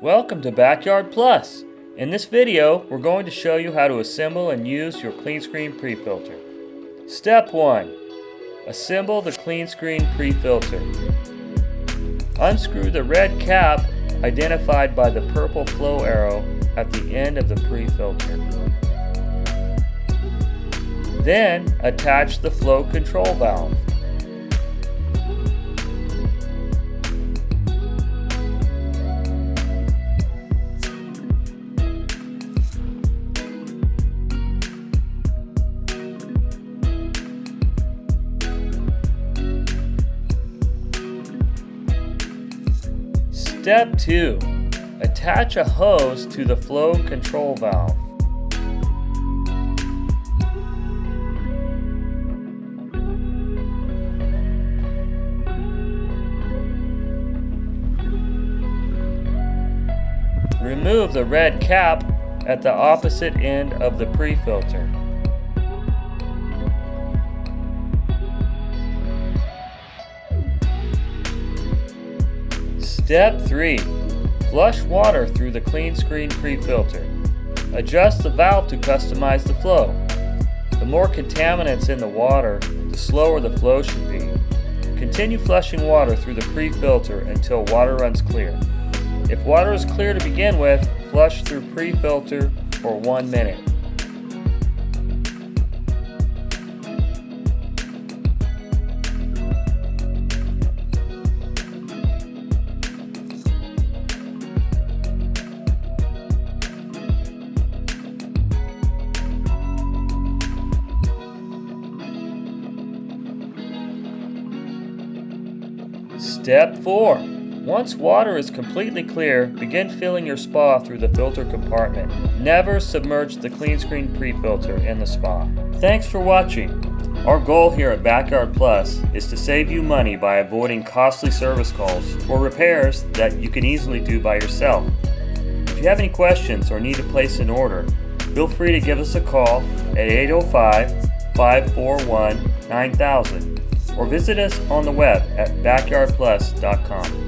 Welcome to Backyard Plus. In this video, we're going to show you how to assemble and use your CleanScreen pre-filter. Step 1. Assemble the CleanScreen pre-filter. Unscrew the red cap identified by the purple flow arrow at the end of the pre-filter. Then attach the flow control valve. Step 2. Attach a hose to the flow control valve. Remove the red cap at the opposite end of the pre-filter. Step 3. Flush water through the CleanScreen pre-filter. Adjust the valve to customize the flow. The more contaminants in the water, the slower the flow should be. Continue flushing water through the pre-filter until water runs clear. If water is clear to begin with, flush through pre-filter for 1 minute. Step 4. Once water is completely clear, begin filling your spa through the filter compartment. Never submerge the CleanScreen pre-filter in the spa. Thanks for watching. Our goal here at Backyard Plus is to save you money by avoiding costly service calls for repairs that you can easily do by yourself. If you have any questions or need to place an order, feel free to give us a call at 805-541-9000 or visit us on the web at backyardplus.com.